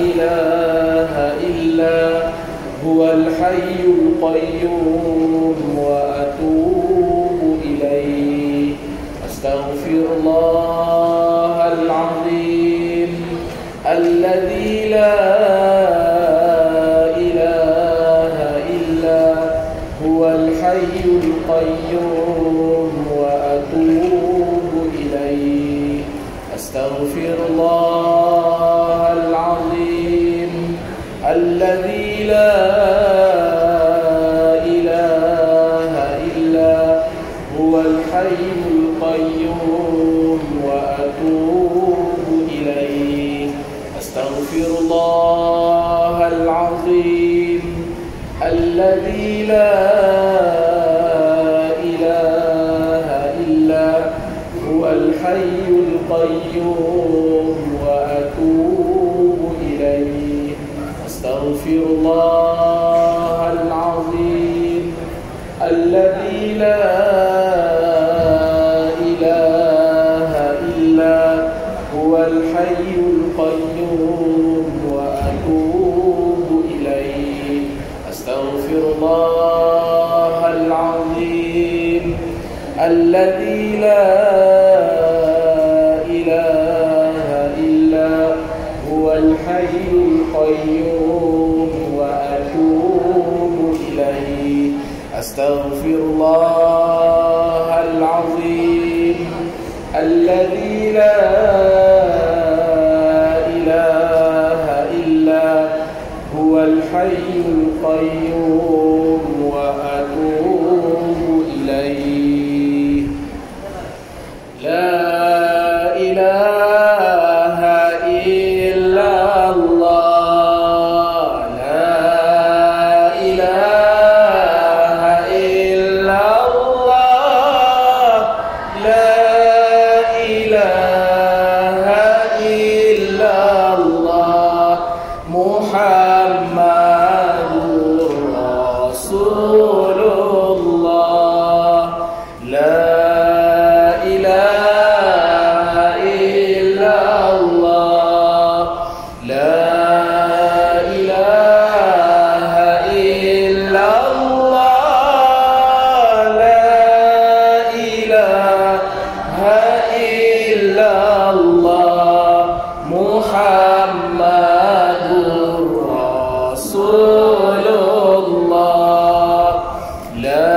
إله إلا هو الحي القيوم وأتوب إليه أستغفر الله العظيم الذي لا إله إلا هو الحي القيوم وأتوب إليه أستغفر الله العظيم الذي لا إله إلا هو الحي القيوم وأتوب إليه أستغفر الله العظيم الذي لا إله إلا هو الحي القيوم وأتوب إليه أستغفر الله العظيم الذي لا إله إلا هو الحي القيوم وأتوب إليه أستغفر الله العظيم الذي لا إله إلا هو الحي القيوم وأتوب إليه أستغفر الله العظيم الذي لا إله إلا هو الحي القيوم وأتوب إليه لا إله إلا الله لا إله إلا الله لا إله إلا الله محمد رسول الله لا إله إلا الله لا إله إلا الله لا إله إلا الله محمد رسول الله لا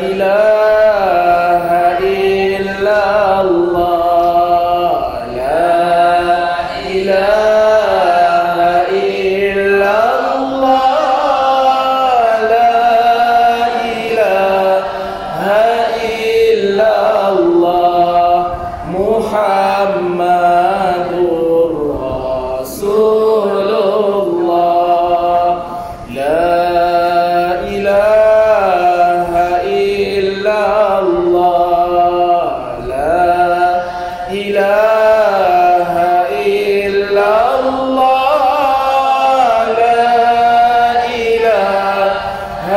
إله إلا الله لا إله إلا الله لا إله إلا الله محمد رسول الله لا إله إلا الله لا إله إلا الله لا إله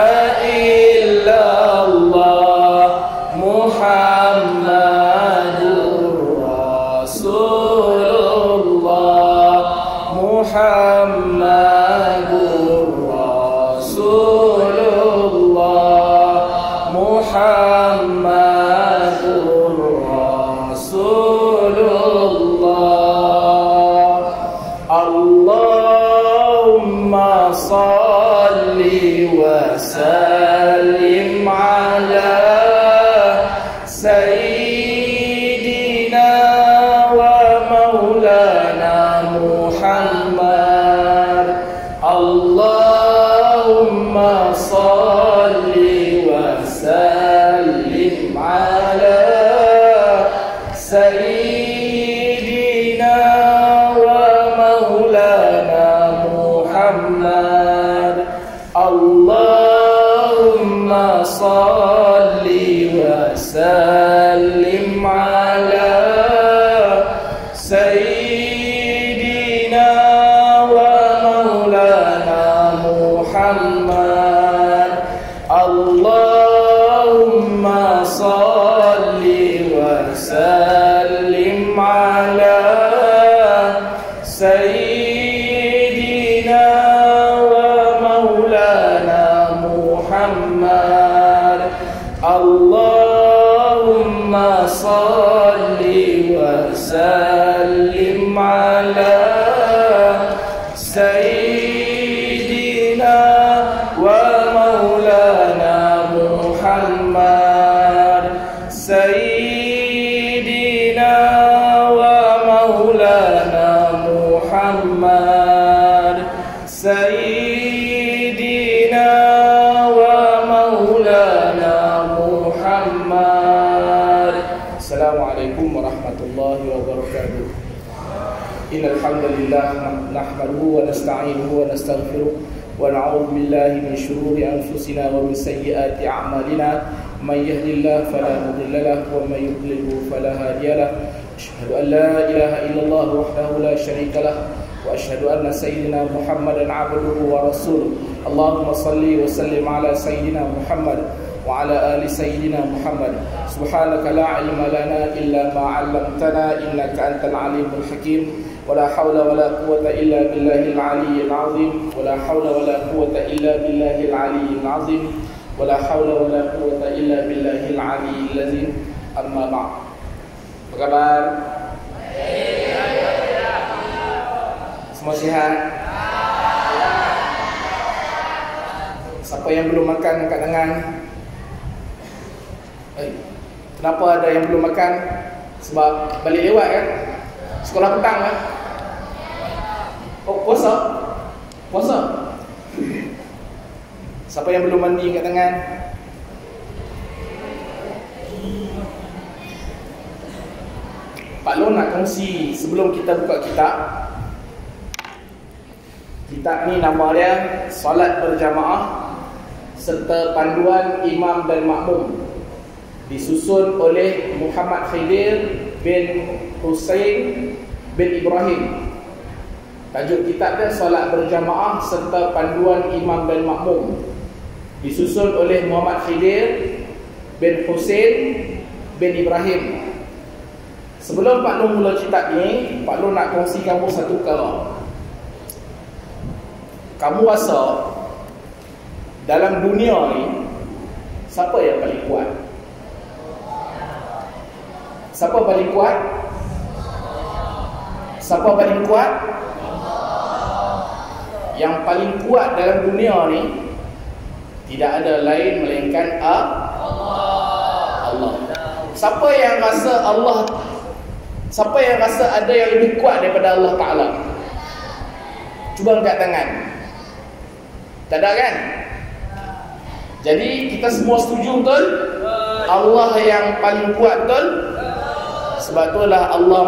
إلا الله محمد رسول الله محمد رسول الله محمد رسول الله اللهم صل وسلم على سيدنا ومولانا محمد اللهم صل وسلم على سيدنا ومولانا محمد اللهم صل وسلم على سيدنا ومولانا محمد اللهم صل وسلم على sallim ala Sayyidina wa maulana Muhammad. Sayyidina wa maulana Muhammad. Sayyidina wa maulana Muhammad. Assalamualaikum warahmatullahi wabarakatuh. Innal hamdalillah nahmaduhu wa nasta'inuhu wa nastaghfiruh wa na'udzu billahi min shururi anfusina wa min sayyiati a'malina. Man yahdihillahu fala mudilla lahu wa man yudlil fala hadiya lahu. Asyhadu an la ilaha illallah wahdahu la syarika lahu wa asyhadu anna sayyidina Muhammadan 'abduhu wa rasuluh. Allahumma shalli wa sallim ala sayyidina Muhammad wa ala ali sayyidina Muhammad. Subhanaka la ilma lana illa ma 'allamtana innaka antal alimul hakim. Wala haula wala quwwata illa billahil aliyyil azim. Wala haula wala quwwata illa billahil aliyyil azim. Wala haula wala quwwata illa billahil aliyyil azim. Amma ba'd. Apa kabar? Semua sihat? Siapa yang belum makan angkat tangan? Kenapa ada yang belum makan? Sebab balik lewat kan? Sekolah petang kan? Oh, puasa? Puasa? Siapa yang belum mandi angkat tangan? Pak Long nak kongsi sebelum kita buka kitab. Kitab ni nama dia Salat Berjamaah serta Panduan Imam dan Makmum, disusun oleh Muhammad Khidir bin Husain bin Ibrahim. Tajuk kitab dia Salat Berjamaah serta Panduan Imam dan Makmum, disusun oleh Muhammad Khidir bin Husain bin Ibrahim. Sebelum Pak Long mula kitab ni, Pak Long nak kongsi kamu satu perkara. Kamu rasa dalam dunia ni siapa yang paling kuat? Siapa paling kuat? Siapa paling kuat? Yang paling kuat dalam dunia ni tidak ada lain melainkan Allah. Siapa yang rasa Allah? Siapa yang rasa ada yang lebih kuat daripada Allah Ta'ala? Cuba angkat tangan. Tak ada kan? Jadi kita semua setuju betul? Allah yang paling kuat betul? Sebab itulah Allah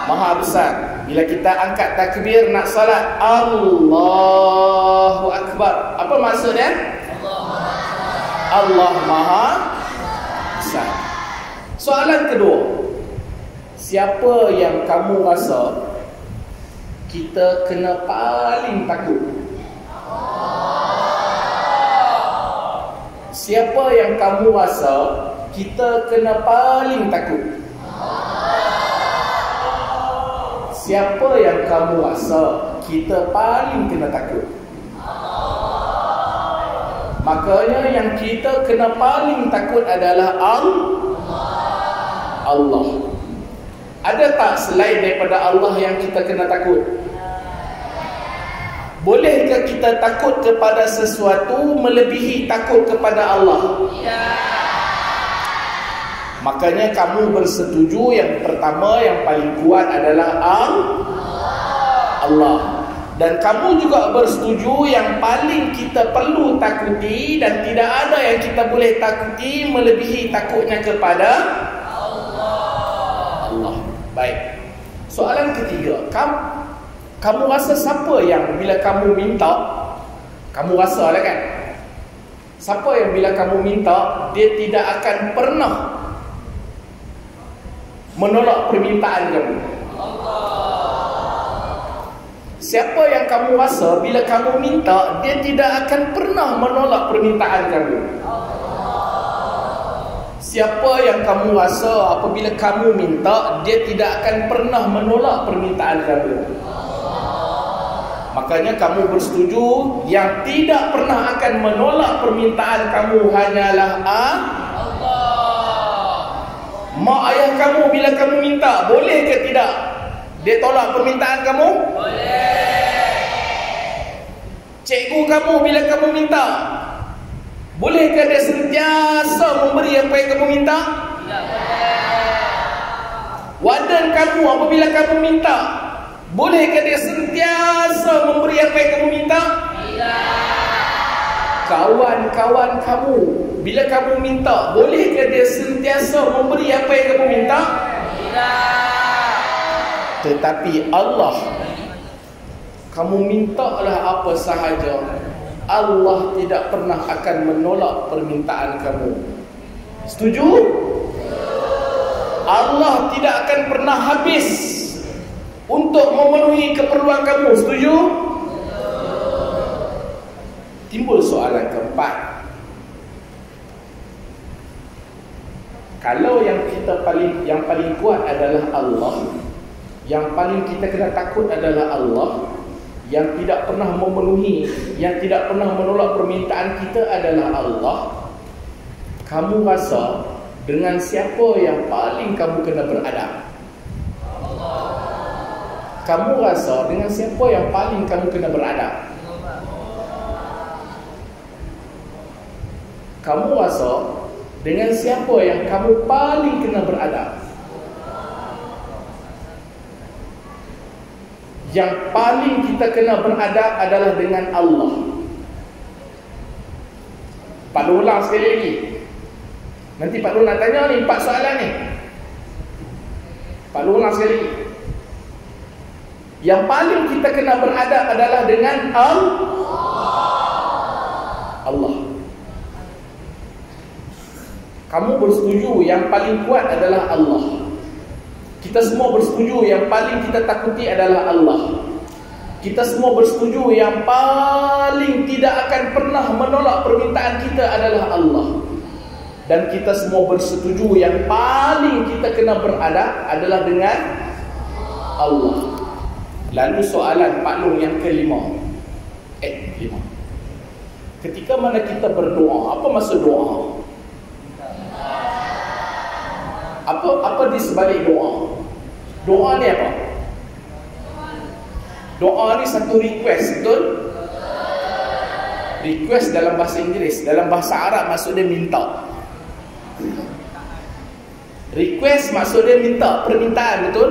Maha besar. Bila kita angkat takbir nak salat, Allahu Akbar, apa maksudnya? Allah Maha besar. Soalan kedua, siapa yang kamu rasa kita kena paling takut? Siapa yang kamu rasa kita kena paling takut? Siapa yang kamu rasa kita paling kena takut? Makanya yang kita kena paling takut adalah Allah. Ada tak selain daripada Allah yang kita kena takut? Bolehkah kita takut kepada sesuatu melebihi takut kepada Allah? Ya. Makanya kamu bersetuju yang pertama, yang paling kuat adalah Allah. Dan kamu juga bersetuju yang paling kita perlu takuti dan tidak ada yang kita boleh takuti melebihi takutnya kepada Allah. Baik. Soalan ketiga, kamu rasa siapa yang bila kamu minta, kamu rasa lah kan, siapa yang bila kamu minta dia tidak akan pernah menolak permintaan kamu? Siapa yang kamu rasa bila kamu minta dia tidak akan pernah menolak permintaan kamu? Siapa yang kamu rasa apabila kamu minta dia tidak akan pernah menolak permintaan kamu? Makanya kamu bersetuju yang tidak pernah akan menolak permintaan kamu hanyalah Allah. Mak ayah kamu bila kamu minta Dia tolak permintaan kamu? Cikgu kamu bila kamu minta, bolehkah dia sentiasa memberi apa yang kamu minta? Warden kamu apabila kamu minta, bolehkah dia sentiasa memberi apa yang kamu minta? Kawan-kawan kamu bila kamu minta, bolehkah dia sentiasa memberi apa yang kamu minta? Tetapi Allah, kamu mintalah apa sahaja, Allah tidak pernah akan menolak permintaan kamu. Setuju? Allah tidak akan pernah habis untuk memenuhi keperluan kamu. Setuju? Timbul soalan keempat. Kalau yang paling kuat adalah Allah, yang paling kita kena takut adalah Allah, yang tidak pernah memenuhi, yang tidak pernah menolak permintaan kita adalah Allah, kamu rasa dengan siapa yang paling kamu kena beradab? Kamu rasa dengan siapa yang paling kamu kena beradab? Kamu rasa dengan siapa yang kamu paling kena beradab? Yang paling kita kena beradab adalah dengan Allah. Pak Nur ulang sekali lagi. Nanti Pak Nur nak tanya ni 4 soalan ni. Pak Nur ulang sekali lagi. Yang paling kita kena beradab adalah dengan Allah. Kamu bersetuju yang paling kuat adalah Allah. Kita semua bersetuju yang paling kita takuti adalah Allah. Kita semua bersetuju yang paling tidak akan pernah menolak permintaan kita adalah Allah. Dan kita semua bersetuju yang paling kita kena beradab adalah dengan Allah. Lalu soalan Pak Long yang kelima. Lima. Ketika mana kita berdoa, apa maksud doa? Apa di sebalik doa? Doa ni apa? Doa ni satu request, betul? Request dalam bahasa Inggeris, dalam bahasa Arab maksud dia minta. Request maksud dia minta, permintaan, betul?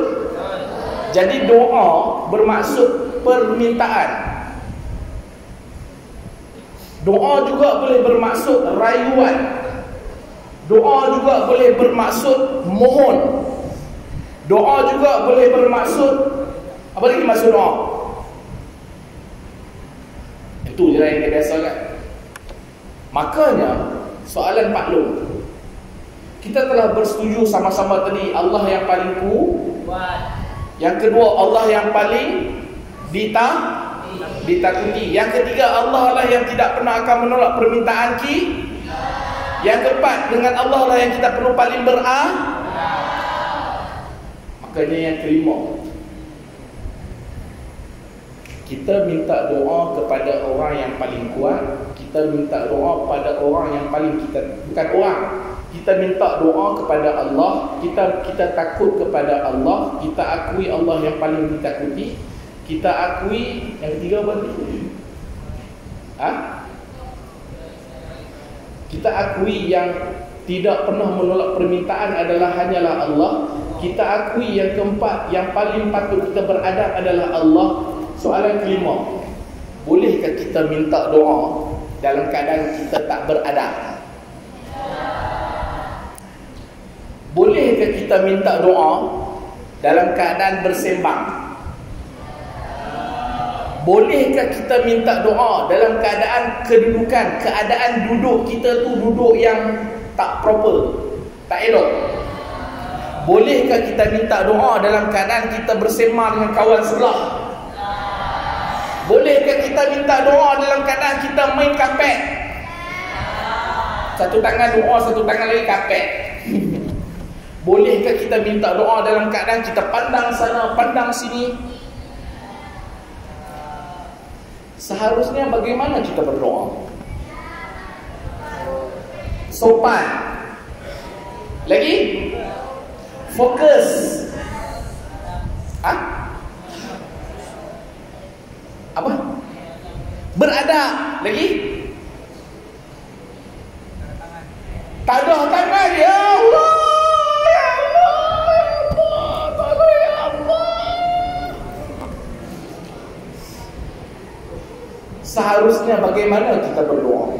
Jadi doa bermaksud permintaan. Doa juga boleh bermaksud rayuan. Doa juga boleh bermaksud mohon. Doa juga boleh bermaksud, apa lagi maksud doa? Itu je lah yang dia biasa kan. Makanya soalan Pak Long, kita telah bersetuju sama-sama tadi Allah yang paling kuat. Yang kedua, Allah yang paling ditakuti. Yang ketiga, Allah lah yang tidak pernah akan menolak permintaan kita. Yang keempat, dengan Allah lah yang kita perlu paling Makanya yang kelima, kita minta doa kepada orang yang paling kuat. Kita minta doa pada orang yang paling bukan orang. Kita minta doa kepada Allah. Kita takut kepada Allah. Kita akui Allah yang paling ditakuti. Kita akui yang ketiga apa tadi? Kita akui yang tidak pernah menolak permintaan adalah hanyalah Allah. Kita akui yang keempat, yang paling patut kita beradab adalah Allah. Soalan kelima, bolehkah kita minta doa dalam keadaan kita tak beradab? Bolehkah kita minta doa dalam keadaan bersembang? Bolehkah kita minta doa dalam keadaan keadaan duduk kita tu duduk yang tak proper, tak elok? Bolehkah kita minta doa dalam keadaan kita bersema dengan kawan sebelah? Bolehkah kita minta doa dalam keadaan kita main kapet? Satu tangan doa, satu tangan lagi kapet. Bolehkah kita minta doa dalam keadaan kita pandang sana, pandang sini? Seharusnya bagaimana kita berdoa? Sopan. Lagi? Fokus. Beradab. Lagi? Tadah tangan. Ya Allah. Ya Allah. Ya Allah. Seharusnya bagaimana kita berdoa?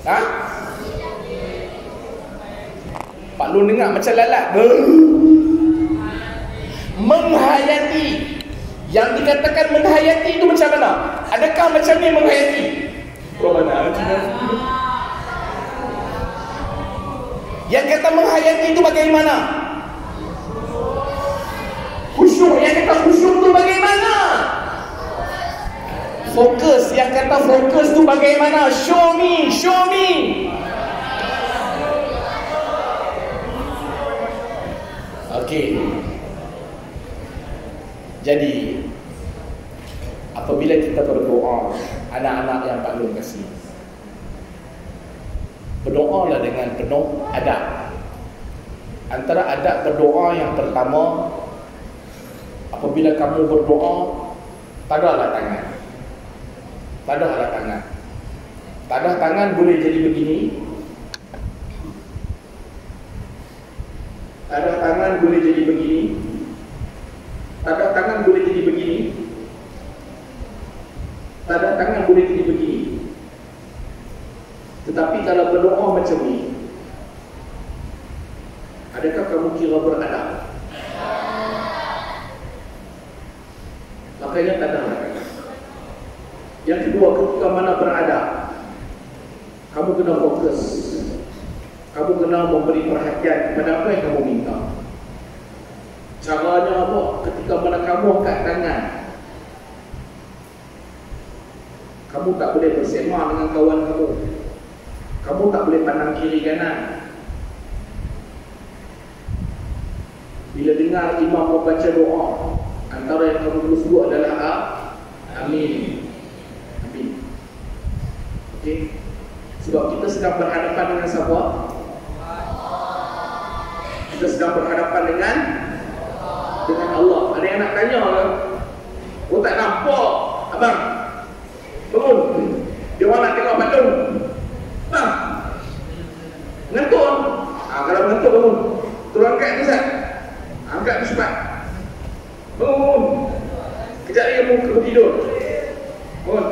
Ha? Pak Long dengar macam lalat. Menghayati. Yang dikatakan menghayati itu macam mana? Adakah macam ni menghayati? Yang kata menghayati itu bagaimana? Khusyuk. Yang kata khusyuk itu bagaimana? Fokus. Yang kata fokus itu bagaimana? Show me. Show me. Okey. Jadi apabila kita berdoa, anak-anak yang Pak Long kasih, berdoalah dengan penuh adab. Antara adab berdoa yang pertama, apabila kamu berdoa, tadahlah tangan. Tadahlah tangan. Tadah tangan boleh jadi begini. Tadah tangan boleh jadi begini. Tadah tangan boleh jadi begini. Tadah tangan boleh jadi begini. Tetapi kalau berdoa macam ni, adakah kamu kira beradab? Makanya tadahlah tangan. Yang kedua, ketika mana beradab, kamu kena fokus. Kamu kena memberi perhatian kepada apa yang kamu minta. Caranya apa? Ketika mana kamu angkat tangan, kamu tak boleh bersema dengan kawan kamu. Kamu tak boleh pandang kiri kanan. Bila dengar imam membaca doa, antara yang kamu perlu sebut adalah amin. Amin. Okey. Sebab kita sedang berhadapan dengan siapa? Kita sedang berhadapan dengan Allah. Ada yang nak tanya ke? Oh, tak nampak. Abang, bangun. Dia orang nak tengok Pak Long. Bang, mengantuk. Kalau mengantuk, bangun. Turun angkat tu, Ustaz. Angkat tu cepat. Bangun. Kejap lagi kamu tidur. Bangun.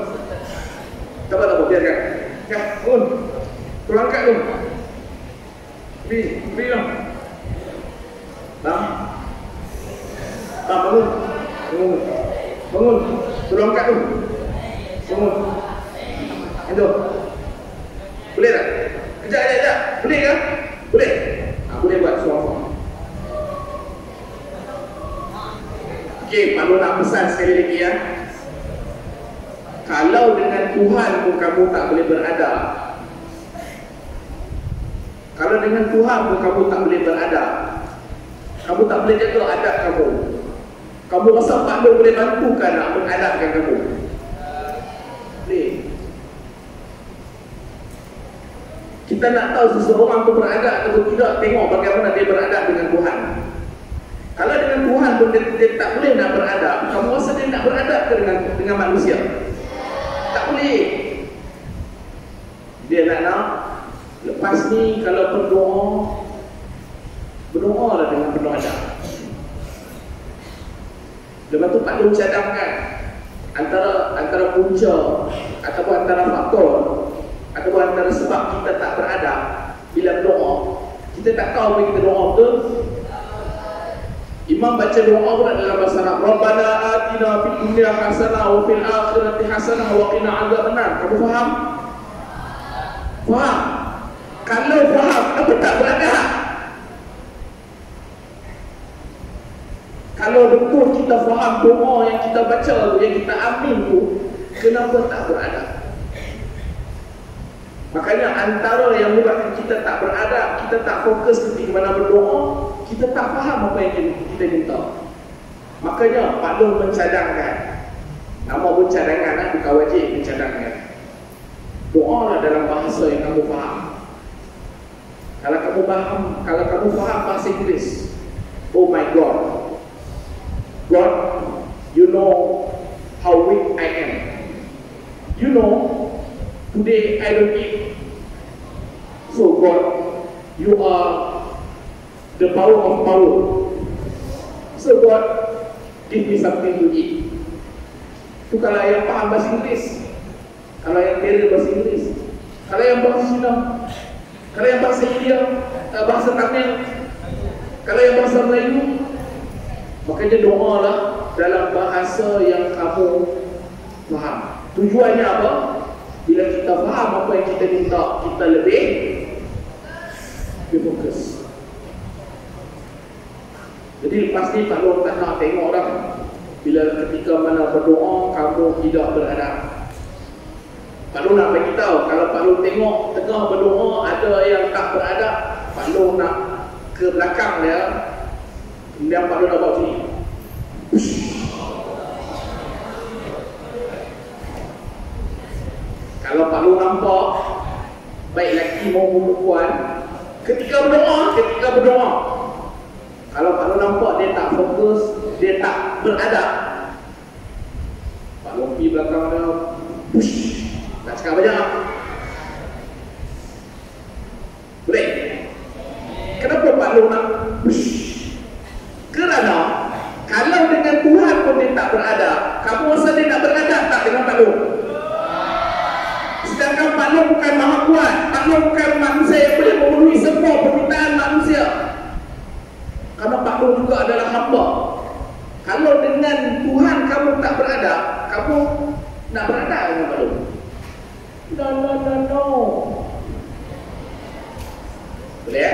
Tak apa, biarkan. Ya, bangun. Turun angkat tu. Beri lah. Bang, bangun. Bangun. Bangun. Turun angkat tu. Bangun. Itu. Boleh tak? Kejap. Boleh ke? Boleh. Boleh buat suara. Okey, Pak Long nak pesan sekali lagi ya. Kalau dengan Tuhan pun kamu tak boleh beradab. Kalau dengan Tuhan pun kamu tak boleh beradab. Kamu tak boleh jaga adab kamu. Kamu rasa Pak Long boleh bantukan nak mengadabkan kamu? Boleh. Kita nak tahu seseorang itu beradab atau tidak, tengok bagaimana dia beradab dengan Tuhan. Kalau dengan Tuhan pun dia tak boleh nak beradab, kamu rasa dia nak beradab ke dengan manusia? Tak boleh. Dia nak lepas ni kalau berdoa lah dengan penuh adab. Lepas tu Pak Long cadangkan antara punca ataupun antara faktor ataupun antara sebab kita tak beradab bila berdoa, kita tak tahu apa kita doa betul. Imam baca doa pun dalam bahasa Arab. Rabbana atina fid dunya hasanah wa fil akhirati hasanah wa qina adzabannar. Kamu faham? Faham? Kalau faham, apa tak beradab? Kalau betul kita faham doa yang kita baca tu, yang kita amin tu, kenapa tak beradab? Makanya antara yang menyebabkan kita tak beradab, kita tak fokus ketika mana berdoa, kita tak faham apa yang kita minta. Makanya Pak Long mencadangkan, nama pun cadangan, bukan wajib mencadangkan. Doa lah dalam bahasa yang kamu faham. Kalau kamu faham bahasa Inggeris, oh my God, God, you know how weak I am. You know, today I don't eat. So God, you are the power of power. So God, give me something to eat. Itu kalau yang paham bahasa Inggeris, kalau yang kira bahasa Inggeris, kalau yang bahasa Cina, kalau yang bahasa India, bahasa Tamil, kalau yang bahasa Melayu, makanya doalah dalam bahasa yang kamu faham. Tujuannya apa? Bila kita faham apa yang kita minta, kita lebih fokus. Jadi lepas ni Pak Long tak nak tengok orang bila ketika mana berdoa kamu tidak beradab. Pak Long nak bagi tahu, kalau Pak Long tengok tengah berdoa ada yang tak beradab, Pak Long nak ke belakang dia, kemudian Pak Long nak buat sini. Kalau Pak Long nampak baik lelaki maupun perempuan ketika berdoa, kalau Pak Long nampak dia tak fokus, dia tak beradab, Pak Long pergi belakang dia, push, nak cakap banyak. Boleh? Kenapa Pak Long nak push? Kerana kalau dengan Tuhan pun dia tak beradab, kamu rasa dia nak beradab tak dengan Pak Long? Sedangkan Pak Long bukan maha kuat, Pak Long bukan manusia yang boleh memenuhi semua permintaan manusia. Karena Pak Long juga adalah hamba. Kalau dengan Tuhan kamu tak beradab, kamu nak beradab dengan Pak Long? No. Boleh ya?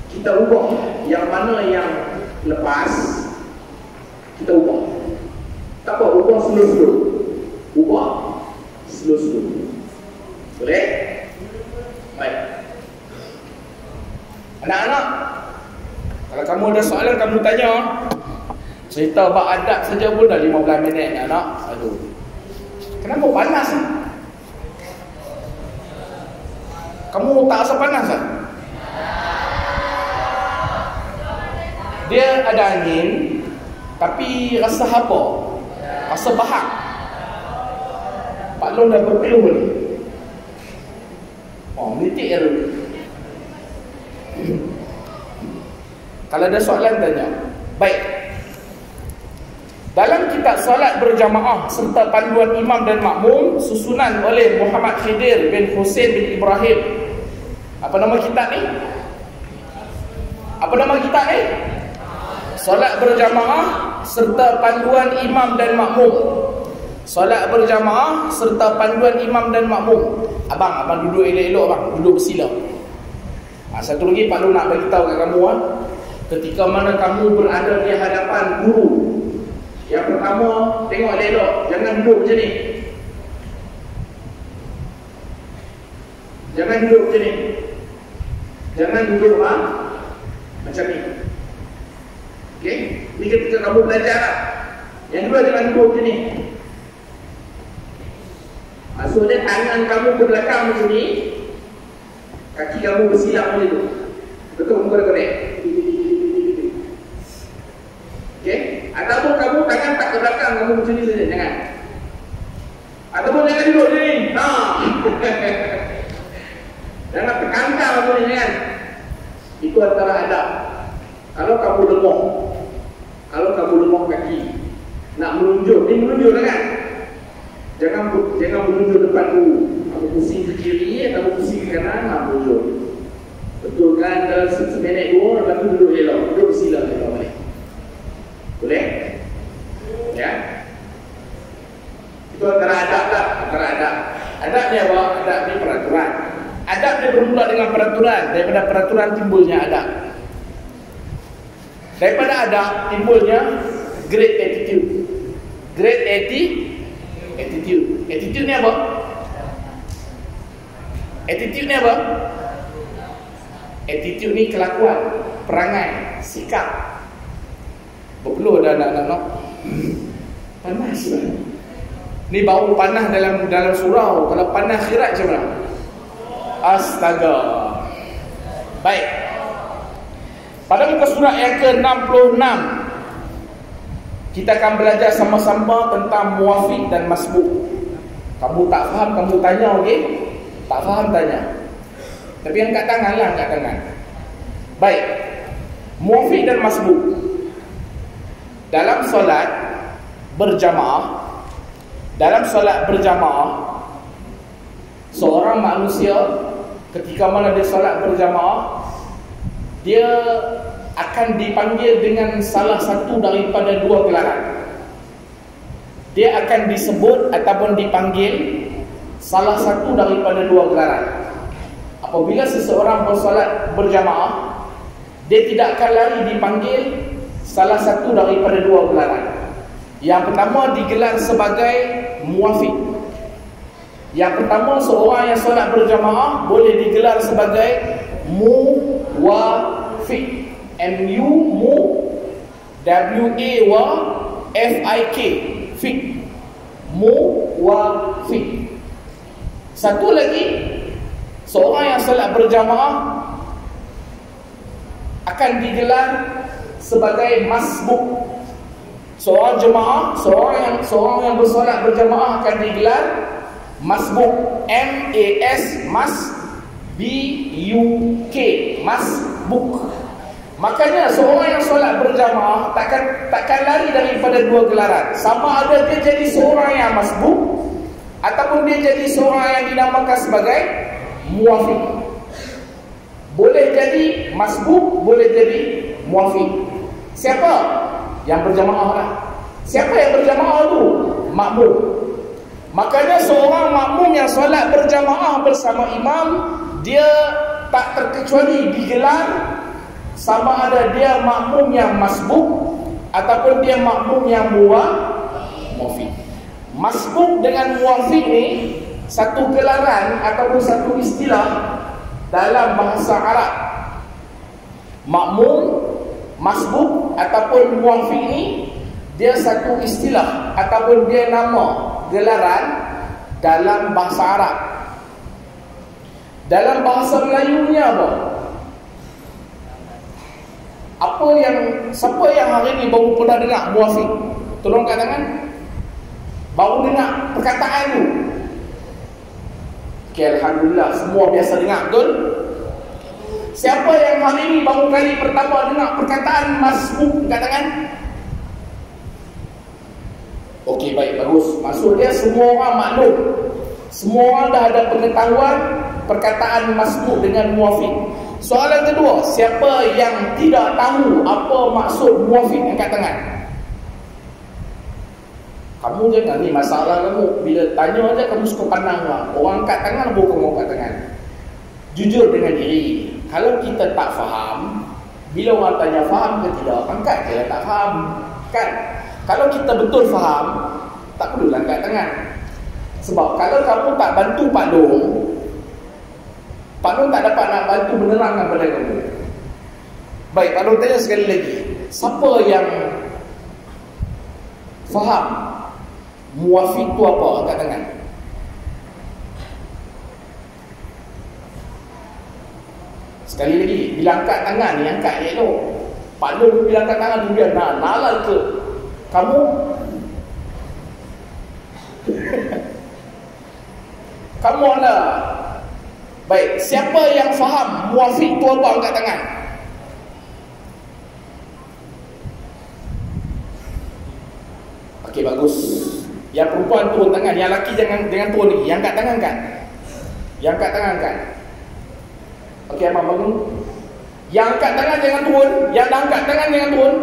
Kita ubah yang mana yang lepas, kita ubah. Tak apa, ubah slow-slow. Ubah slow-slow. Boleh? Baik. Anak-anak, kalau kamu ada soalan, kamu tanya. Cerita bab adab saja pun dah 15 minit, anak. Aduh. Kenapa panas? Kamu tak rasa panas tak? Dia ada angin, tapi rasa apa? Rasa bahak. Pak Long dah berpeluh ni. Oh, menitik je dulu. Kalau ada soalan, tanya. Baik. Dalam kitab solat berjamaah serta panduan imam dan makmum susunan oleh Muhammad Khidir bin Hussein bin Ibrahim. Apa nama kitab ni? Apa nama kitab ni? Solat berjamaah serta panduan imam dan makmum. Solat berjamaah serta panduan imam dan makmum. Abang duduk elok-elok abang, duduk bersila. Satu lagi Pak Long nak beritahu kat kamu ketika mana kamu berada di hadapan guru. Yang pertama, tengok elok, jangan duduk macam ni. Jangan duduk macam ni. Jangan duduk macam ni. Okey? Ini ketika kamu belajar lah. Yang kedua, jangan duduk macam ni. Maksudnya tangan kamu ke belakang macam ni, kaki kamu bersilang macam tu. Betul, muka dia korek. Okey? Ataupun kamu tangan tak ke belakang, kamu macam ni saja, jangan. Ataupun jangan duduk macam ni. Jangan terkangkang macam ni, jangan. Itu antara adab. Kalau kamu lemah kaki, nak menunjuk, ni menunjuk kan? Jangan menunjuk depan dulu. Kamu pusing ke kiri, kamu pusing ke kanan, menunjuk. Betul kan? Dalam seminit dua, lepas tu duduk elok. Duduk bersila elok balik. Boleh? Ya? Itu antara adab tak? Antara adab. Adab ni apa? Adab ni peraturan. Adab dia bermula dengan peraturan. Daripada peraturan timbulnya adab. Daripada adab timbulnya great attitude. Great attitude. Attitude ni apa? Attitude ni apa? Attitude ni kelakuan, perangai, sikap. Berpeluh dah anak-anak. Panas lah. Ni bau panas dalam surau. Kalau panas akhirat macam mana? Astaga. Baik. Pada muka surat yang ke-66, Kita akan belajar sama-sama tentang muwafiq dan masbuk. Kamu tak faham, kamu tanya, okey? Tak faham, tanya. Tapi angkat tangan lah, angkat tangan. Baik. Muwafiq dan masbuk. Dalam solat berjamaah, seorang manusia ketika mana dia solat berjamaah, dia akan dipanggil dengan salah satu daripada dua gelaran. Dia akan disebut ataupun dipanggil salah satu daripada dua gelaran. Apabila seseorang bersolat berjamaah, dia tidak akan lari dipanggil salah satu daripada dua gelaran. Yang pertama digelar sebagai muwafiq. Yang pertama, seorang yang solat berjamaah boleh digelar sebagai muwafiq. M-U-W-A-F-I-K, fiq, muwafiq. Satu lagi, seorang yang solat berjamaah akan digelar sebagai masbuk. Seorang seorang yang bersolat berjamaah akan digelar masbuk. M-A-S, mas, B-U-K, masbuk. Makanya seorang yang solat berjamaah takkan lari daripada dua gelaran. Sama ada dia jadi seorang yang masbuk ataupun dia jadi seorang yang dinamakan sebagai muwafiq. Boleh jadi masbuk, boleh jadi muwafiq. Siapa yang berjamaah lah? Siapa yang berjamaah tu? Makmum. Makanya seorang makmum yang solat berjamaah bersama imam, dia tak terkecuali digelar sama ada dia makmum yang masbuk ataupun dia makmum yang muwafiq. Masbuk dengan muwafiq ni satu gelaran ataupun satu istilah dalam bahasa Arab. Makmum, masbuk ataupun muwafiq ni dia satu istilah ataupun dia nama gelaran dalam bahasa Arab. Dalam bahasa Melayunya apa? Siapa yang hari ni baru pernah dengar muwafiq? Tolong kat tangan. Baru dengar perkataan tu. Okay, alhamdulillah, semua biasa dengar, betul? Siapa yang hari ni baru kali pertama dengar perkataan masbuk? Kat tangan. Okey, baik, bagus. Maksud dia semua orang maklum. Semua orang dah ada pengetahuan perkataan masbuk dengan muwafiq. Soalan kedua, siapa yang tidak tahu apa maksud muwafiq? Angkat tangan. Kamu jangan ni masalah kamu. Bila tanya aja kamu suka pandang lah. Orang angkat tangan, baru kamu angkat tangan. Jujur dengan diri. Kalau kita tak faham, bila orang tanya faham ke tidak, angkat je tak faham. Kan? Kalau kita betul faham, tak perlulah angkat tangan. Sebab kalau kamu tak bantu Pak Long tak dapat nak bantu menerangkan pada kamu. Baik, Pak Long tanya sekali lagi. Siapa yang faham muwafiq tu apa? Angkat tangan. Sekali lagi, bila angkat tangan ni, angkat elok. Pak Long bila angkat tangan tu dia nalal ke? Kamu kamu lah. Baik, siapa yang faham muwafiq tu apa? Angkat tangan. Okey, bagus. Yang perempuan turun tangan, yang lelaki jangan turun lagi. Yang angkat tangan kan? Yang angkat tangan kan? Okey, abang bangun. Yang angkat tangan jangan turun, yang dah angkat tangan jangan turun.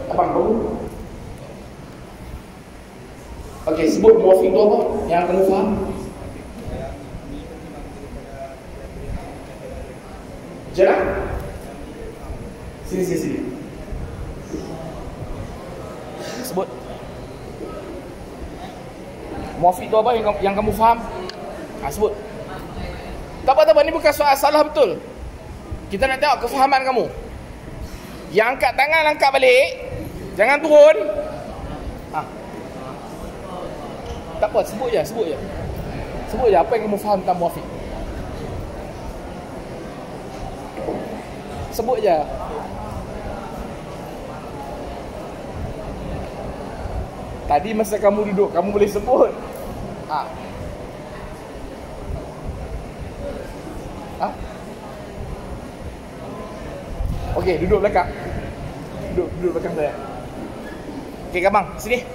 Abang bangun. Okey, sebut muwafiq tu apa? Yang kamu faham? Jalan. Sini. Sebut. Muwafiq tu apa yang kamu faham? Sebut. Tak apa, ni bukan soal salah betul. Kita nak tengok kefahaman kamu. Yang angkat tangan, angkat balik. Jangan turun. Tak apa, sebut je. Sebut je apa yang kamu faham tentang muwafiq. Sebut je. Tadi masa kamu duduk, kamu boleh sebut. Okey, duduk belakang. Duduk belakang saya. Okey, Abang, sini.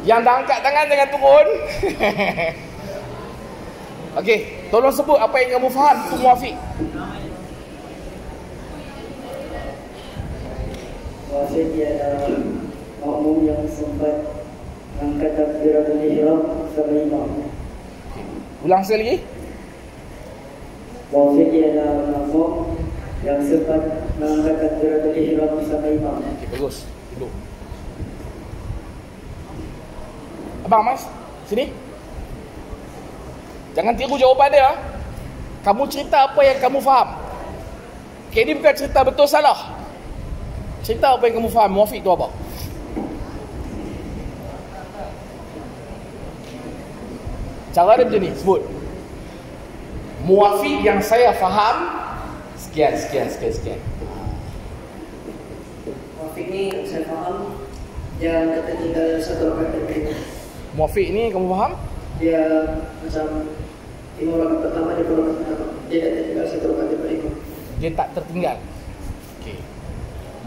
Yang dah angkat tangan jangan turun. Okey, tolong sebut apa yang kamu faham tu muafiq. Muafiq ialah makmum yang sempat mengangkat takbiratul ihram bersama imam. Ulang sekali lagi. Muafiq ialah makmum yang sempat mengangkat takbiratul ihram bersama imam. Okey, bagus. Duduk. Abang Mas, sini. Jangan tiru jawapan dia. Kamu cerita apa yang kamu faham. Okay, ini bukan cerita betul salah. Cerita apa yang kamu faham. Muafiq tu apa? Cara dia macam ni, sebut. Muafiq yang saya faham sekian. Muafiq ni saya faham dia tertinggal satu rakaat terakhir. Muafiq ni kamu faham? Dia macam 5 rakaat pertama dia kurang pertama. Dia tak tertinggal satu rakaat terakhir. Dia tak tertinggal. Okey.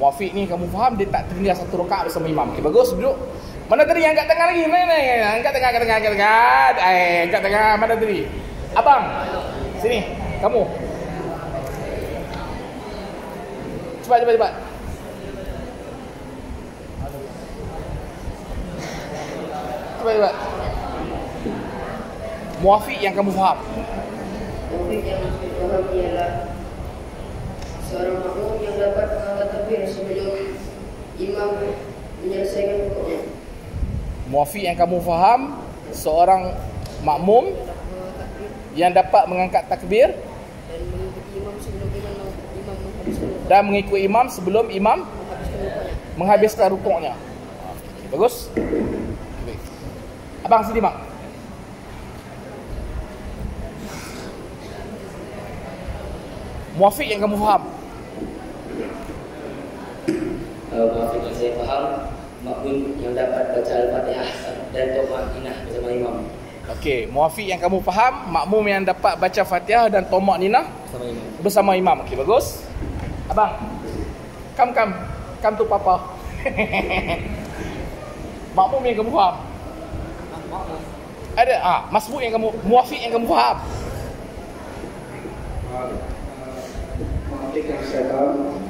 Muafiq ni kamu faham dia tak tertinggal satu rakaat bersama imam. Okey, bagus, duduk. Mana tadi yang angkat tangan lagi? Mana? Angkat tangan. Angkat tangan. Mana tadi? Abang. Sini. Kamu. Cepat. Cepat. Muafiq yang kamu faham. Muafiq yang saya faham ialah seorang makmum yang dapat mengangkat takbir sebelum imam menyelesaikan rukuknya. Muafiq yang kamu faham seorang makmum yang dapat mengangkat takbir dan mengikuti imam sebelum imam menghabiskan rukuknya. Okay, bagus. Okay. Abang sini, Mak. Muafiq yang kamu faham. Muafiq yang saya faham makmum yang dapat baca Al-Fatihah dan Thama'ninah bersama imam. Okey, muafiq yang kamu faham makmum yang dapat baca Fatihah dan Thama'ninah bersama imam. Okey, bagus. Abang. Come tu papa. Makmum yang kamu faham. Ada masbuk yang kamu, muafiq yang kamu faham. Muafiq yang saya faham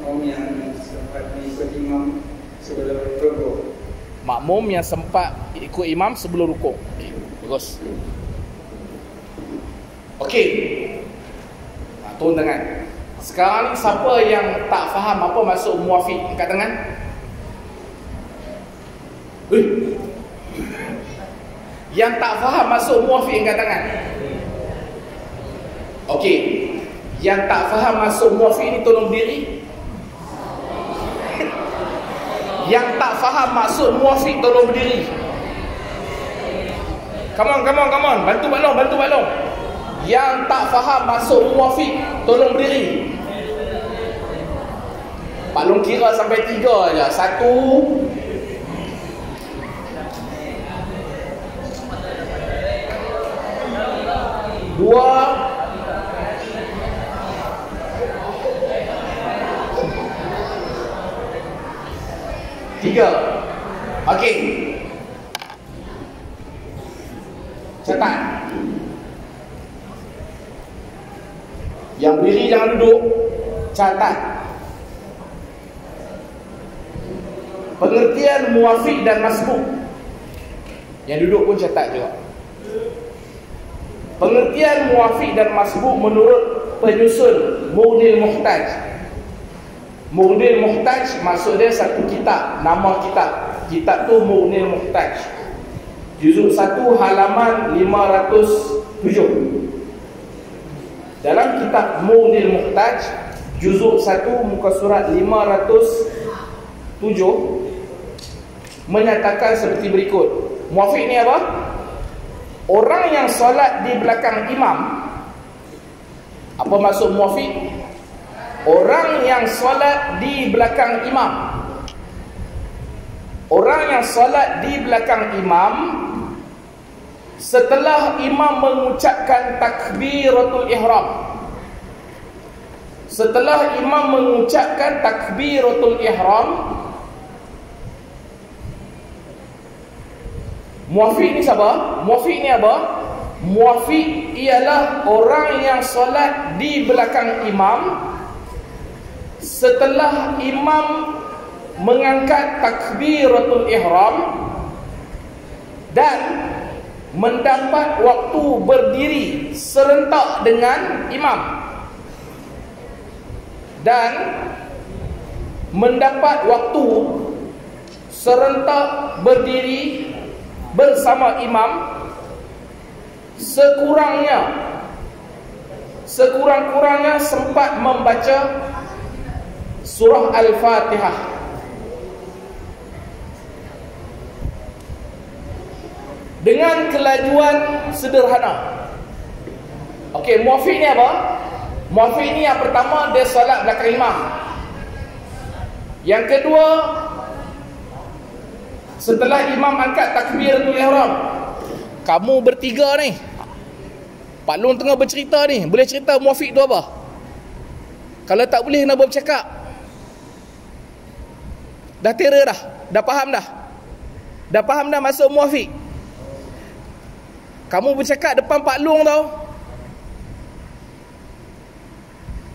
makmum yang sempat mengikut imam sebelum rukuk. Makmum yang sempat ikut imam sebelum rukuk. Okay, bagus. Okey. Turun tangan. Sekarang ni siapa yang tak faham apa maksud muafiq? Angkat tangan. Yang tak faham maksud muafiq angkat tangan. Okey. Yang tak faham maksud muafiq ni tolong berdiri. Yang tak faham maksud muafiq tolong berdiri. Come on. Bantu Pak Long. Yang tak faham maksud muafiq tolong berdiri. Pak Long kira sampai 3 aja. 1 2 3. Okey. Catat. Yang berdiri jangan duduk. Catat. Pengertian muafiq dan masbuk. Yang duduk pun catat juga. Pengertian muafiq dan masbuk menurut penyusun Mughnil Muhtaj. Mughnil Muhtaj maksud dia satu kitab, nama kitab. Kitab tu Mughnil Muhtaj. Juzuk 1 halaman 507. Dalam kitab Mughnil Muhtaj, juzuk 1 muka surat 507 menyatakan seperti berikut. Muafiq ni apa? Orang yang solat di belakang imam. Apa maksud muafiq? orang yang solat di belakang imam. Orang yang solat di belakang imam, setelah imam mengucapkan takbiratul ihram, setelah imam mengucapkan takbiratul ihram, muafiq ni siapa? Muafiq ni apa? Muafiq ialah orang yang solat di belakang imam setelah imam mengangkat takbiratul ihram dan mendapat waktu berdiri serentak dengan imam, dan mendapat waktu serentak berdiri bersama imam sekurang-kurangnya sempat membaca surah Al-Fatihah. Dengan kelajuan sederhana. Okey, muafiq ni apa? Muafiq ni yang pertama, dia solat belakang imam. Yang kedua, setelah imam angkat takbiratul ihram, kamu bertiga ni, Pak Long tengah bercerita ni, boleh cerita muafiq tu apa? Kalau tak boleh, nak bercakap. Dah tera dah? Dah faham dah? Dah faham dah masuk muafiq? Kamu bercakap depan Pak Long tau.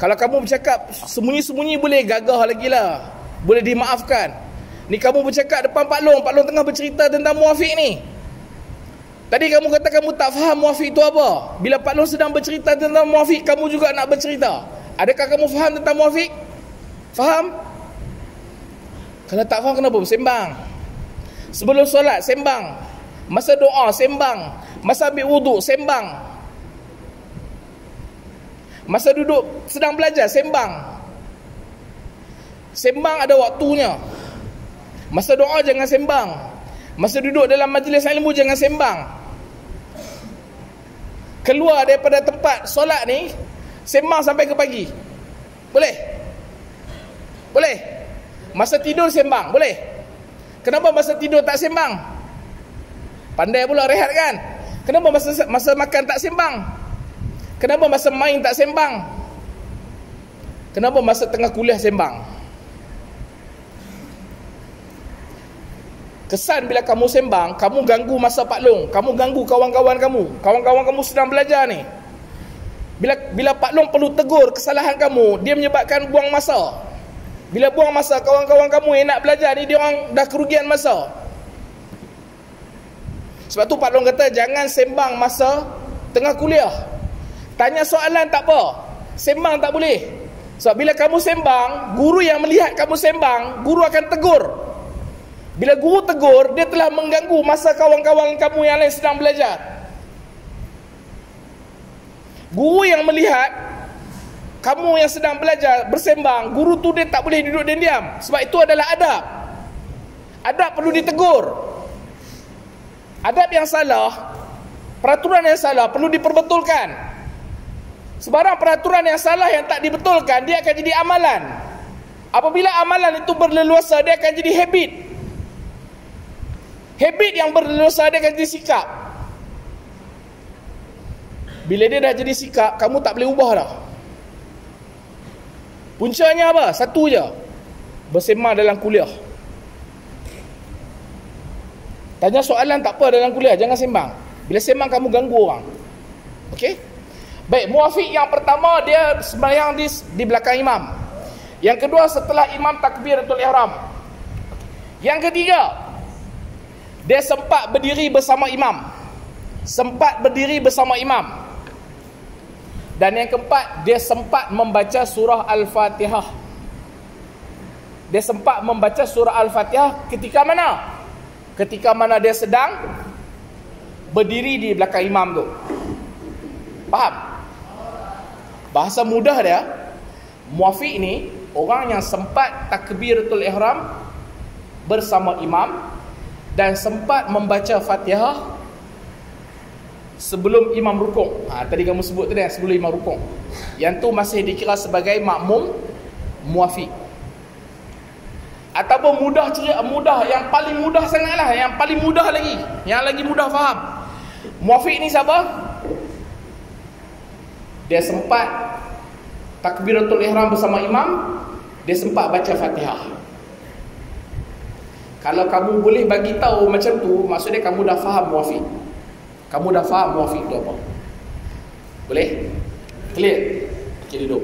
Kalau kamu bercakap sembunyi-sembunyi boleh gagah lagi lah, boleh dimaafkan. Ni kamu bercakap depan Pak Long tengah bercerita tentang muafiq ni. Tadi kamu kata kamu tak faham muafiq tu apa. Bila Pak Long sedang bercerita tentang muafiq, kamu juga nak bercerita. Adakah kamu faham tentang muafiq? Faham? Kalau tak faham, kenapa sembang? Sebelum solat sembang, masa doa sembang, masa ambil wuduk sembang, masa duduk sedang belajar sembang. Sembang ada waktunya. Masa doa jangan sembang. Masa duduk dalam majlis ilmu jangan sembang. Keluar daripada tempat solat ni sembang sampai ke pagi. Boleh? Boleh? Masa tidur sembang, boleh? Kenapa masa tidur tak sembang? Pandai pula rehat kan? Kenapa masa makan tak sembang? Kenapa masa main tak sembang? Kenapa masa tengah kuliah sembang? Kesan bila kamu sembang, kamu ganggu masa Pak Long, kamu ganggu kawan-kawan kamu. Kawan-kawan kamu sedang belajar ni. Bila Pak Long perlu tegur kesalahan kamu, dia menyebabkan buang masa. Bila buang masa, kawan-kawan kamu yang nak belajar ni, dia orang dah kerugian masa. Sebab tu Pak Long kata jangan sembang masa tengah kuliah. Tanya soalan tak apa, sembang tak boleh. Sebab bila kamu sembang, guru yang melihat kamu sembang, guru akan tegur. Bila guru tegur, dia telah mengganggu masa kawan-kawan kamu yang lain sedang belajar. Guru yang melihat kamu yang sedang belajar bersembang, guru tu dia tak boleh duduk diam. Sebab itu adalah adab. Adab perlu ditegur. Adab yang salah, peraturan yang salah perlu diperbetulkan. Sebarang peraturan yang salah yang tak dibetulkan, dia akan jadi amalan. Apabila amalan itu berleluasa, dia akan jadi habit. Habit yang berleluasa, dia akan jadi sikap. Bila dia dah jadi sikap, kamu tak boleh ubah dah. Puncanya apa? Satu je, bersembang dalam kuliah. Tanya soalan tak apa dalam kuliah, jangan sembang. Bila sembang kamu ganggu orang. Okey? Baik, muafiq yang pertama dia sembahyang di belakang imam. Yang kedua setelah imam takbiratul ihram. Yang ketiga, dia sempat berdiri bersama imam. Sempat berdiri bersama imam. Dan yang keempat, dia sempat membaca surah Al-Fatihah. Dia sempat membaca surah Al-Fatihah ketika mana? Ketika mana dia sedang berdiri di belakang imam tu. Faham? Bahasa mudah dia, muafiq ni orang yang sempat takbiratul ihram bersama imam dan sempat membaca Fatihah sebelum imam rukuk. Tadi kamu sebut tadi sebelum imam rukuk. Yang tu masih dikira sebagai makmum muafiq. Ataupun mudah, yang paling mudah sangatlah, yang paling mudah lagi, yang lagi mudah faham. Muafiq ni siapa? Dia sempat takbiratul ihram bersama imam, dia sempat baca Fatihah. Kalau kamu boleh bagi tahu macam tu, maksudnya kamu dah faham muafiq. Kamu dah faham muafiq tu apa? Boleh? Clear? Okey, duduk.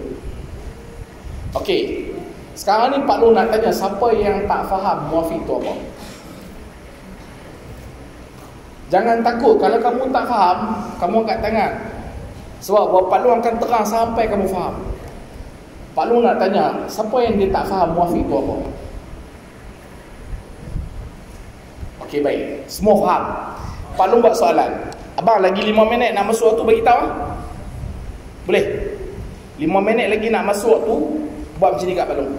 Okey. Sekarang ni Pak Long nak tanya, siapa yang tak faham muafiq tu apa? Jangan takut kalau kamu tak faham, kamu angkat tangan. Sebab Pak Long akan terang sampai kamu faham. Pak Long nak tanya, siapa yang dia tak faham muafiq tu apa? Okey, baik. Semua faham. Pak Long buat soalan. Abang lagi 5 minit nak masuk waktu, bagi tahu. Boleh? 5 minit lagi nak masuk waktu, buat macam ni kat Pak Long.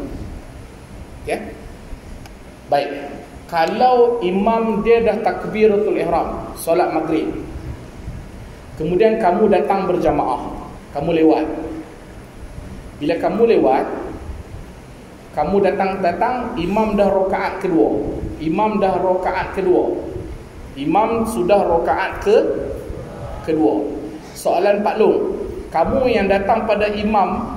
Okay? Baik. Kalau imam dia dah takbiratul ihram, solat maghrib, kemudian kamu datang berjamaah, kamu lewat. Bila kamu lewat, kamu datang, imam dah rakaat kedua. Imam sudah rakaat kedua. Soalan Pak Long, kamu yang datang pada imam,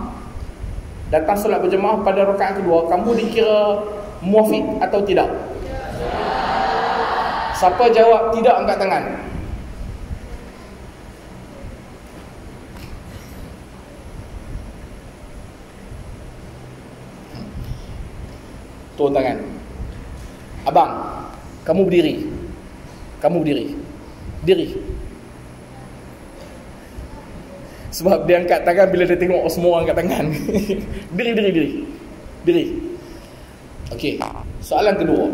datang solat berjamaah pada rakaat kedua, kamu dikira muafiq atau tidak? Siapa jawab tidak, angkat tangan. Turun tangan. Abang, kamu berdiri. Diri. Sebab dia angkat tangan bila dia tengok semua orang angkat tangan. Diri. Okey, soalan kedua.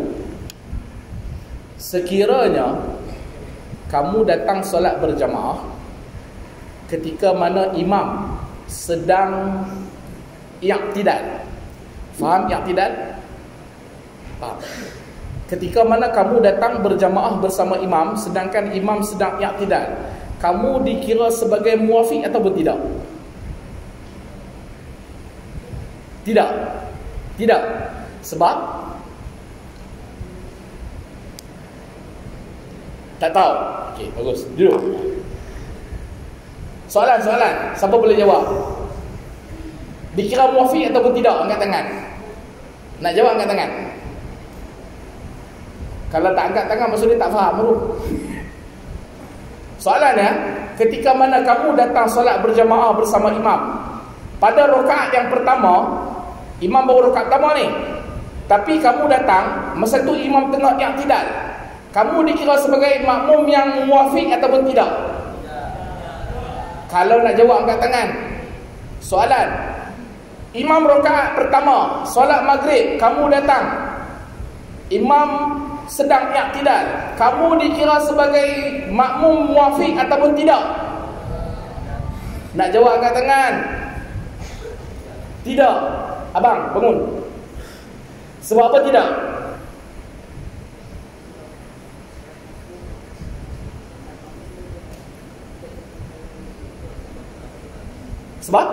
Sekiranya kamu datang solat berjamaah ketika mana imam sedang i'tidal. Faham i'tidal? Faham. Ketika mana kamu datang berjamaah bersama imam sedangkan imam sedang i'tidal, kamu dikira sebagai muafiq atau tidak? Tidak. Sebab tak tahu. Okey, bagus. Duduk. Soalan. Siapa boleh jawab? Dikira muafiq atau tidak? Angkat tangan. Nak jawab, angkat tangan. Kalau tak angkat tangan, maksudnya tak faham dulu. Soalannya, ketika mana kamu datang solat berjamaah bersama imam, pada rakaat yang pertama, imam baru rakaat pertama ni, tapi kamu datang, masa tu imam tengah i'tidal, kamu dikira sebagai makmum yang muafiq ataupun tidak? Kalau nak jawab, angkat tangan. Soalan, imam rakaat pertama solat maghrib, kamu datang, imam sedang i'tidal, kamu dikira sebagai makmum muafiq ataupun tidak? Nak jawab, angkat tangan. Tidak. Abang, bangun. Sebab apa tidak? Sebab?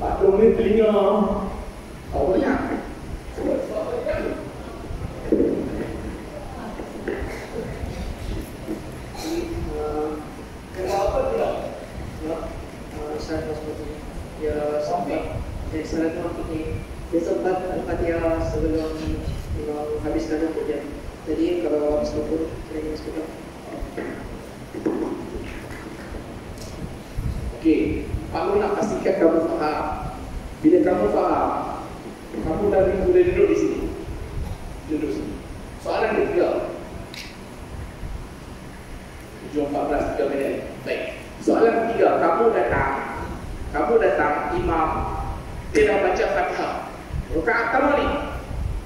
Pak Long ni telinga apa banyak? Sebab apa tidak? Kenapa tidak? Saya seperti dia sampai dari salat ini dia sempat Al-Fatihah sebelum habiskan kerja. Jadi kalau habis kubur saya ingin sekitar. Okey, Pak Long nak pastikan kamu faham. Bila kamu faham, kamu dah boleh duduk di sini. Duduk sini. Soalan ketiga. 7:14, 3 minit. Baik. Soalan ketiga, kamu datang, imam dia dah baca Fatihah. Rakaat pertama ni.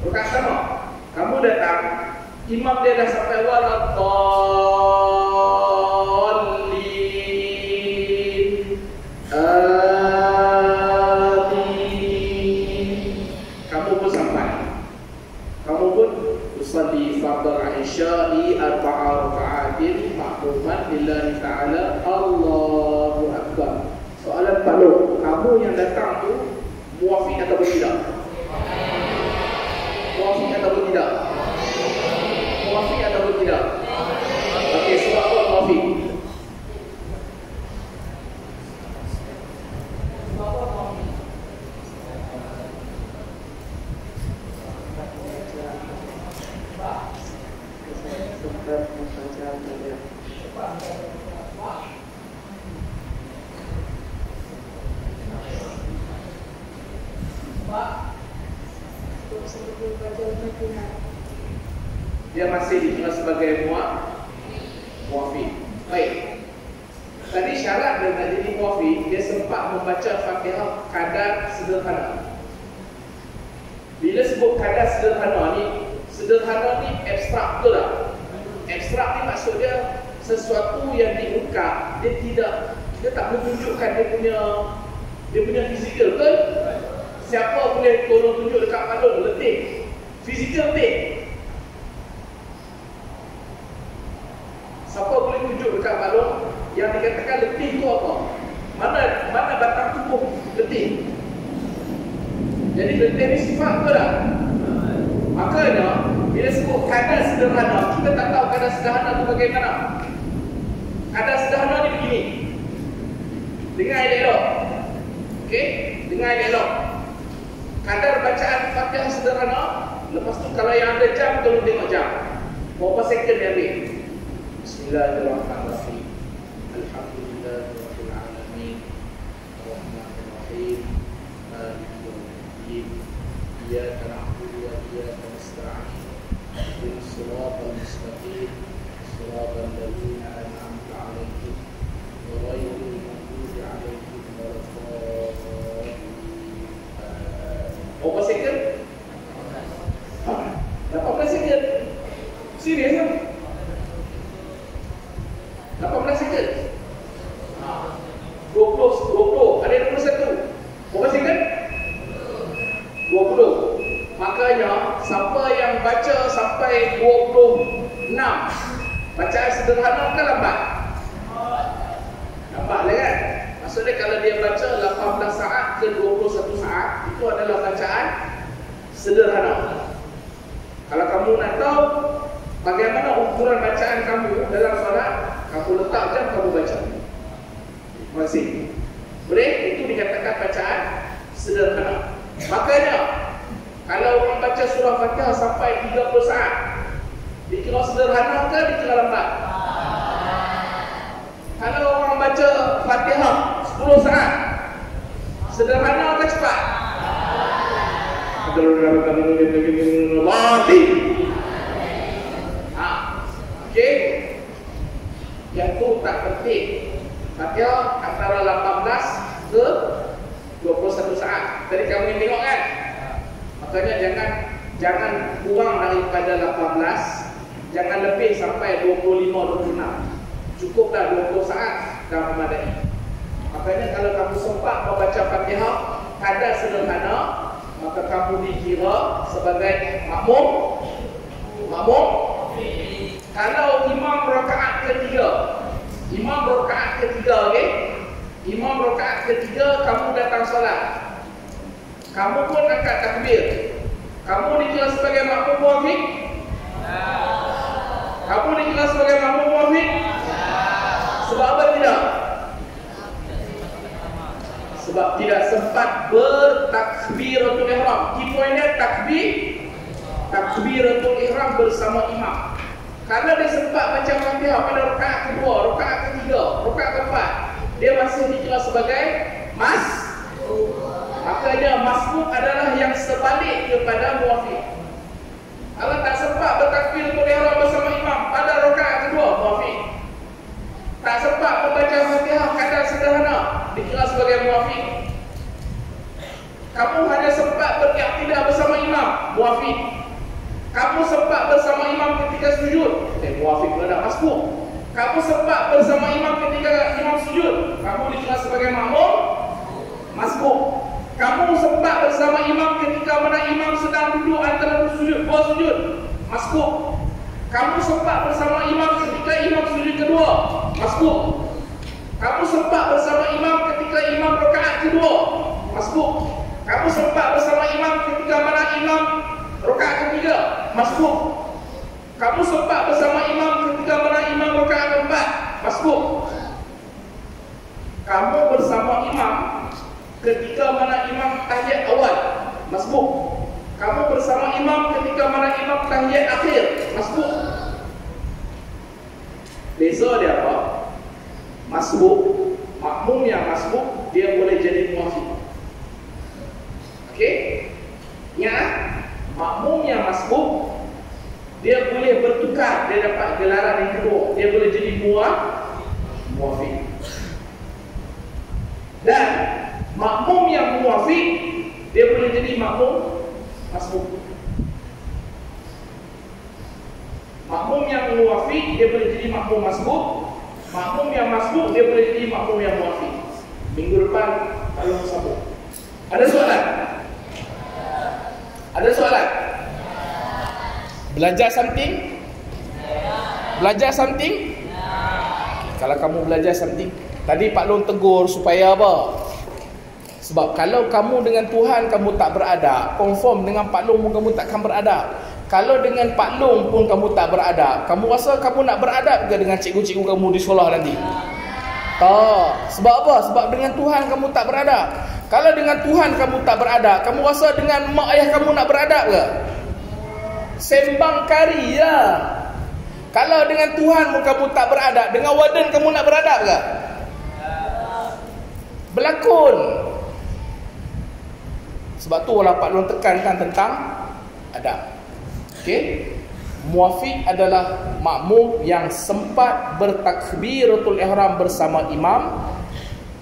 Rakaat pertama. Kamu datang, imam dia dah sampai waladdallin. Amin. Kamu pun Usalli fardal isya'i arba'a raka'atin makmuman lillahi ta'ala Allahu Akbar. Soalan Pak, kamu yang datang tu muafiq atau tidak? Muafiq atau tidak? Muafiq atau tidak? Okey, surah apa muafiq? Dia masih dikenal sebagai muafiq. Baik. Tadi syarat dia nak jadi muafiq, dia sempat membaca Fatihah kadar sederhana. Bila sebut kadar sederhana ni abstrak betul tak? Abstrak ni maksud dia sesuatu yang diungkap, dia tak menunjukkan dia punya fizikal, betul? Siapa boleh tolong tunjuk dekat balon letih? Fizikal letih. Siapa boleh tunjuk dekat balon yang dikatakan letih itu apa? Mana batang tubuh letih? Jadi letih ni sifat ke tak? Makanya bila sebut kadar sederhana, kita tak tahu kadar sederhana itu bagaimana. Kadar sederhana ni begini. Dengar elok. Okey? Dengar elok. Kadar bacaan Fatihah sederhana, lepas tu kalau yang ada jam, tolong tengok jam. Berapa second dia ambil? Bismillahirrahmanirrahim. Alhamdulillahirabbil alamin. Arrahmanir rahim. Maliki yaumiddin. Iyyaka na'budu wa iyyaka nasta'in. Ihdinas siratal mustaqim. Siratal ladzina an'amta 'alaihim ghairil maghdubi 'alaihim waladdallin. Berapa second? 18 second. Serius tak? 18 second. 20. Ada 21. Berapa second? 20. Makanya siapa yang baca sampai 26 bacaan sederhana kan lambat? Lambat lah kan? Maksudnya kalau dia baca 18 saat ke 21 saat, itu adalah bacaan sederhana. Kalau kamu nak tahu bagaimana ukuran bacaan kamu dalam solat, kamu letak jam, kamu baca. Terima kasih. Boleh? Itu dikatakan bacaan sederhana. Makanya kalau orang baca surah Fatihah sampai 30 saat, dikira sederhana ke dikira lambat? Kalau orang baca Fatihah 10 saat, sederhana ke cepat? Mati. Okey. Yang tu tak penting. Fatihah antara 18 ke 21 saat. Tadi kamu tengok kan? Makanya jangan kurang daripada 18, jangan lebih sampai 25-26. Cukuplah 20 saat dah memadai. Makanya kalau kamu sempat membaca Fatihah kadar sederhana, maka kamu dikira sebagai makmum. Kalau imam rakaat ketiga, okey? Imam rakaat ketiga kamu datang solat, kamu pun angkat takbir, kamu dikira sebagai makmum muafiq? Kamu dikira sebagai makmum muafiq? Sebab apa tidak? Sebab tidak sempat bertakbiratul ihram. Key pointnya takbiratul ihram bersama imam. Kalau dia sempat baca Fatihah pada rakaat kedua, rakaat ketiga, rakaat keempat, dia masih dikira sebagai makanya masbuk adalah yang sebalik kepada muafiq. Kalau tak sempat bertakbiratul ihram bersama imam pada rakaat kedua, muafiq. Tak sempat membaca Fatihah kadar sederhana, dikira sebagai muafiq. Kamu hanya sempat beriktidah bersama imam, muafiq. Kamu sempat bersama imam ketika sujud, muafiq berada masbuk. Kamu sempat bersama imam ketika imam sujud, kamu dikira sebagai makmum masbuk. Kamu sempat bersama imam ketika mana imam sedang duduk antara dua sujud, Masbuk. Kamu sempat bersama imam ketika imam sujud kedua. Masbuk. Kamu sempat bersama imam ketika imam rakaat kedua. Masbuk. Kamu sempat bersama imam ketika mana imam rakaat ketiga. Masbuk. Kamu sempat bersama imam ketika mana imam rakaat keempat. Masbuk. Kamu bersama imam ketika mana imam tahiyat awal. Masbuk. Kamu bersama imam ketika mana imam tahiyat akhir. Masbuk. Beza dia apa? Masbuk. Makmum yang masbuk dia boleh jadi muafiq. Okey? Ya, makmum yang masbuk dia boleh bertukar, dia dapat gelaran yang kedua. Dia boleh jadi muafiq. Dan makmum yang muafiq dia boleh jadi makmum masbuk. Makmum yang muafiq dia boleh jadi makmum masbuk. Makmum yang masbuk dia boleh jadi makmum yang muafiq. Minggu depan kalau sambung. Ada soalan? Ada soalan? Belajar something? Belajar something? Kalau kamu belajar something, tadi Pak Long tegur supaya apa? Sebab kalau kamu dengan Tuhan kamu tak beradab, confirm dengan Pak Long pun kamu takkan beradab. Kalau dengan Pak Long pun kamu tak beradab, kamu rasa kamu nak beradab ke dengan cikgu-cikgu kamu di sekolah nanti? Tak. Sebab apa? Sebab dengan Tuhan kamu tak beradab. Kalau dengan Tuhan kamu tak beradab, kamu rasa dengan mak ayah kamu nak beradab ke? Sembang kari ya. Kalau dengan Tuhan kamu tak beradab, dengan warden kamu nak beradab ke? Berlakon. Sebab tu Allah Pak Long tekankan tentang adab. Okey. Muafiq adalah makmum yang sempat bertakbiratul ihram bersama imam,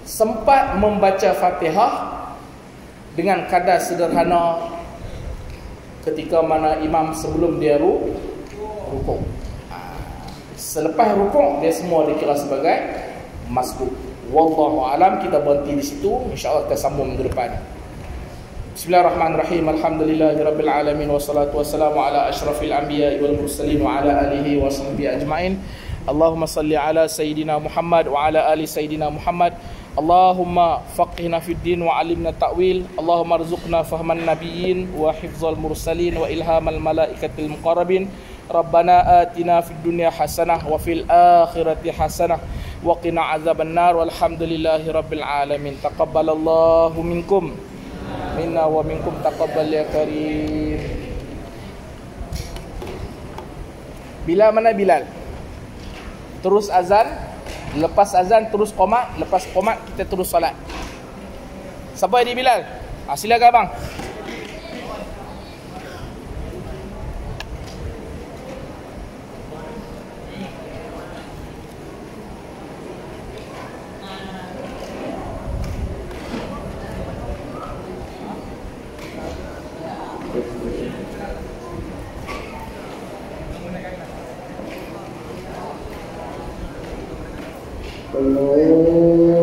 sempat membaca Fatihah dengan kadar sederhana ketika mana imam sebelum dia rukuk. Selepas rukuk dia semua dikira sebagai masbuk. Wallahu alam. Kita berhenti di situ, insya-Allah kita sambung minggu depan. Bismillahirrahmanirrahim. Alhamdulillahirabbil alamin wassalatu wassalamu ala asyrafil anbiya'i wal mursalin wa ala alihi wa sahbihi ajmain. Allahumma salli ala sayidina Muhammad wa ala ali sayidina Muhammad. Allahumma faqihna fid din wa 'allimna ta'wil. Allahumma arzuqna fahman nabiyyin wa hifzal mursalin wa ilhamal malaikatil muqarrabin. Rabbana atina fid dunya hasanah wa fil akhirati hasanah wa qina azabannar. Walhamdulillahi rabbil alamin. Taqabbalallahu minkum minna wa minkum taqabbal ya karim. Bilal mana Bilal? Terus azan, lepas azan terus qomat, lepas qomat kita terus solat. Siapa di Bilal? Silakan abang. Allah